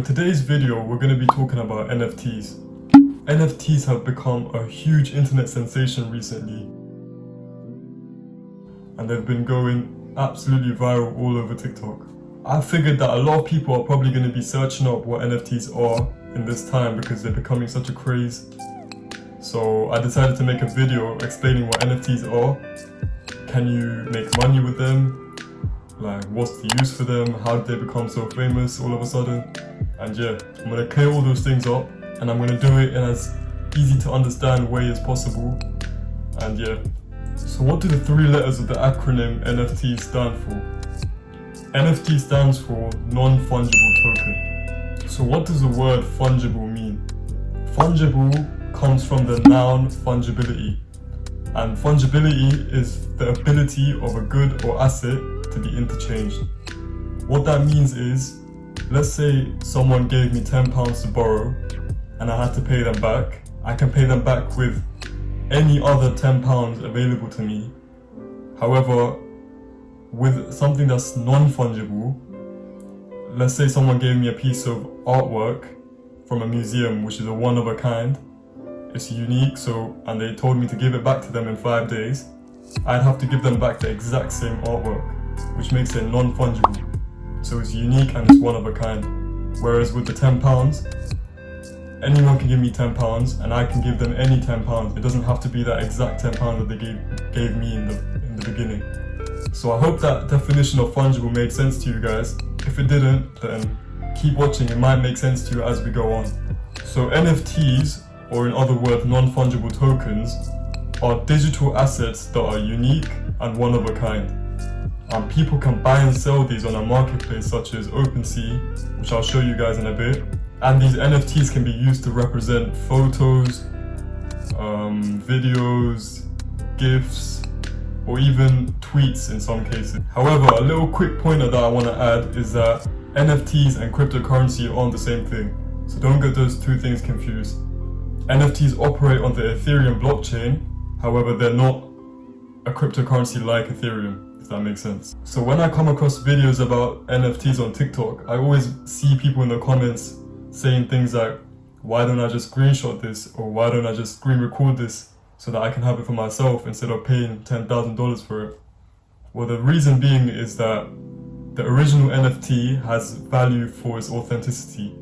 today's video, we're going to be talking about NFTs. NFTs have become a huge internet sensation recently, and they've been going absolutely viral all over TikTok. I figured that a lot of people are probably going to be searching up what NFTs are in this time because they're becoming such a craze. So I decided to make a video explaining what NFTs are. Can you make money with them? Like, what's the use for them? How did they become so famous all of a sudden? And yeah, I'm going to clear all those things up, and I'm going to do it in as easy to understand way as possible. And yeah, so what do the three letters of the acronym NFT stand for? NFT stands for non-fungible token. So what does the word fungible mean? Fungible comes from the noun fungibility. And fungibility is the ability of a good or asset to be interchanged. What that means is, let's say someone gave me £10 to borrow and I had to pay them back. I can pay them back with any other £10 available to me. However, with something that's non-fungible, let's say someone gave me a piece of artwork from a museum which is a one of a kind. It's unique, and they told me to give it back to them in 5 days. I'd have to give them back the exact same artwork, which makes it non-fungible. So it's unique and it's one of a kind. Whereas with the £10, anyone can give me £10 and I can give them any £10. It doesn't have to be that exact £10 that they gave me in the beginning. So I hope that definition of fungible made sense to you guys. If it didn't, then keep watching, it might make sense to you as we go on. So NFTs, or in other words non-fungible tokens, are digital assets that are unique and one of a kind. And people can buy and sell these on a marketplace such as OpenSea, which I'll show you guys in a bit. And these NFTs can be used to represent photos, videos, GIFs, or even tweets in some cases. However, a little quick pointer that I want to add is that NFTs and cryptocurrency aren't the same thing. So don't get those two things confused. NFTs operate on the Ethereum blockchain, however they're not a cryptocurrency like Ethereum, if that makes sense. So when I come across videos about NFTs on TikTok, I always see people in the comments saying things like, why don't I just screenshot this, or why don't I just screen record this so that I can have it for myself instead of paying $10,000 for it? Well, the reason being is that the original NFT has value for its authenticity,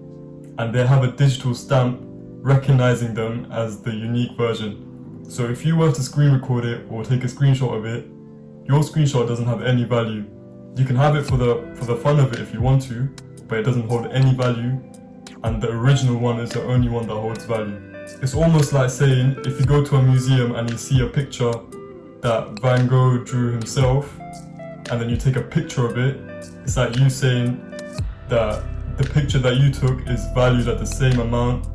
and they have a digital stamp recognizing them as the unique version. So if you were to screen record it or take a screenshot of it, your screenshot doesn't have any value. You can have it for the fun of it if you want to, but it doesn't hold any value, and the original one is the only one that holds value. It's almost like saying, if you go to a museum and you see a picture that Van Gogh drew himself, and then you take a picture of it, it's like you saying that the picture that you took is valued at the same amount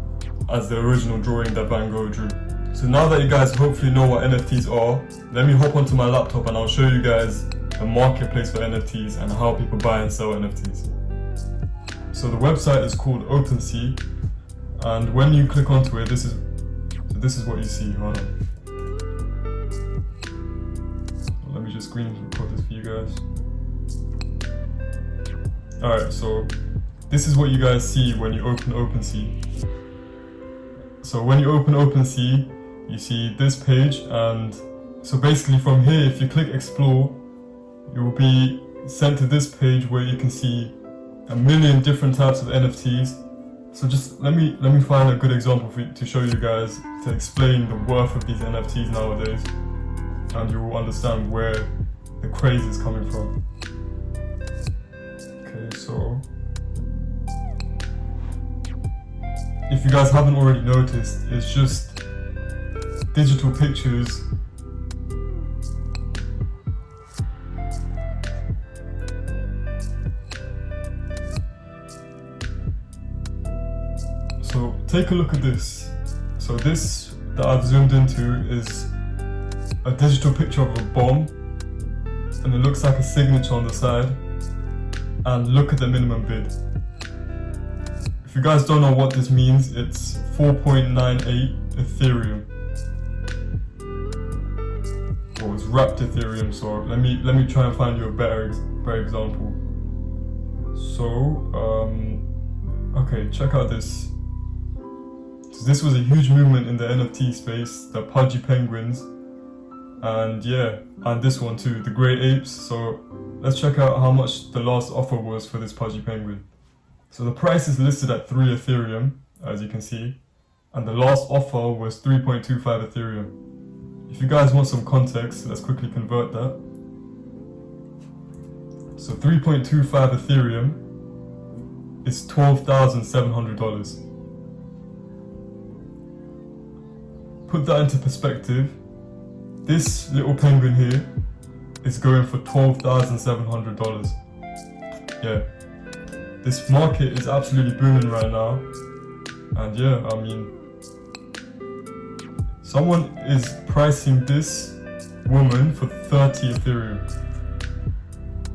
as the original drawing that Van Gogh drew. So now that you guys hopefully know what NFTs are, let me hop onto my laptop and I'll show you guys the marketplace for NFTs and how people buy and sell NFTs. So the website is called OpenSea, and when you click onto it, this is what you see. Hold on. Let me just screen record this for you guys. Alright, so this is what you guys see when you open OpenSea. So when you open OpenSea, you see this page, and so basically from here, if you click explore, you will be sent to this page where you can see a million different types of NFTs. So just let me find a good example to show you guys to explain the worth of these NFTs nowadays, and you will understand where the craze is coming from. Okay, so if you guys haven't already noticed, it's just digital pictures so take a look at this. So this that I've zoomed into is a digital picture of a bomb, and it looks like a signature on the side, and look at the minimum bid. If you guys don't know what this means, it's 4.98 Ethereum. Or it's wrapped Ethereum, so let me try and find you a better example. So Okay, check out this. So this was a huge movement in the NFT space, the pudgy penguins, and yeah, and this one too, the grey apes. So let's check out how much the last offer was for this pudgy penguin. So the price is listed at 3 Ethereum, as you can see, and the last offer was 3.25 Ethereum. If you guys want some context, let's quickly convert that. So 3.25 Ethereum is $12,700. Put that into perspective, this little penguin here is going for $12,700. Yeah, this market is absolutely booming right now, and yeah, I mean, someone is pricing this woman for 30 Ethereum.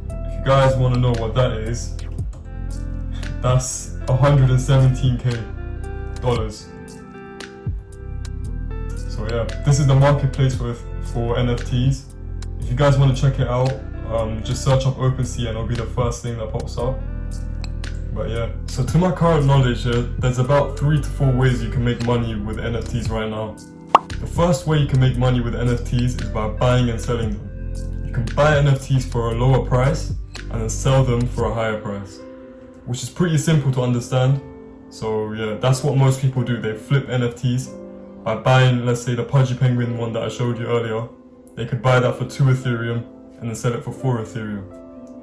If you guys want to know what that is, that's $117K. So yeah, this is the marketplace for NFTs. If you guys want to check it out, just search up OpenSea and it'll be the first thing that pops up. But yeah, so to my current knowledge, there's about 3 to 4 ways you can make money with NFTs right now. The first way you can make money with NFTs is by buying and selling them. You can buy NFTs for a lower price and then sell them for a higher price, which is pretty simple to understand. So yeah, that's what most people do. They flip NFTs by buying, let's say, the pudgy penguin one that I showed you earlier. They could buy that for 2 Ethereum and then sell it for 4 Ethereum,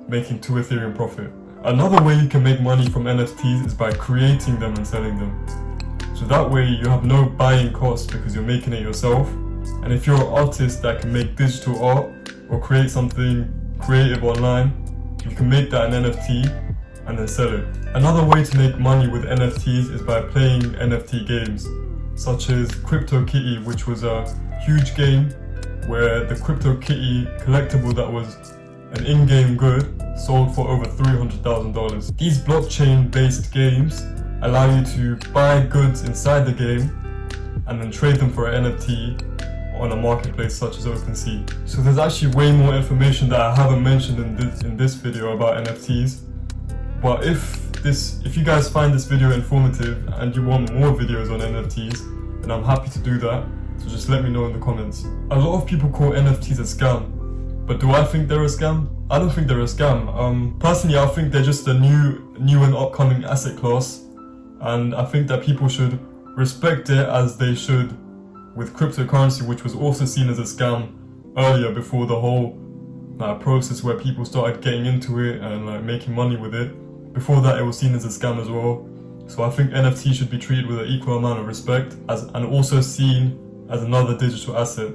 making 2 Ethereum profit. Another way you can make money from NFTs is by creating them and selling them. So that way you have no buying costs because you're making it yourself. And if you're an artist that can make digital art or create something creative online, you can make that an NFT and then sell it. Another way to make money with NFTs is by playing NFT games, such as CryptoKitty, which was a huge game where the CryptoKitty collectible that was an in-game good sold for over $300,000. These blockchain-based games allow you to buy goods inside the game and then trade them for an NFT on a marketplace such as OpenSea. So there's actually way more information that I haven't mentioned in this video about NFTs. But if you guys find this video informative and you want more videos on NFTs, then I'm happy to do that. So just let me know in the comments. A lot of people call NFTs a scam, but do I think they're a scam? I don't think they're a scam. Personally, I think they're just a new and upcoming asset class, and I think that people should respect it as they should with cryptocurrency, which was also seen as a scam earlier before the whole process where people started getting into it and making money with it. Before that, it was seen as a scam as well. So I think NFT should be treated with an equal amount of respect and also seen as another digital asset.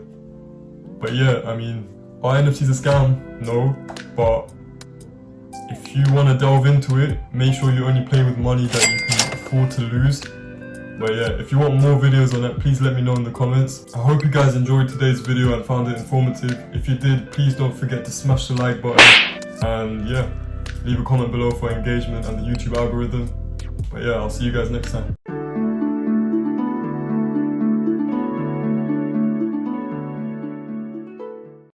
But yeah, I mean, are NFTs a scam? No, but if you want to delve into it, make sure you only play with money that you can afford to lose. But yeah, if you want more videos on it, please let me know in the comments. I hope you guys enjoyed today's video and found it informative. If you did, please don't forget to smash the like button. And yeah, leave a comment below for engagement and the YouTube algorithm. But yeah, I'll see you guys next time.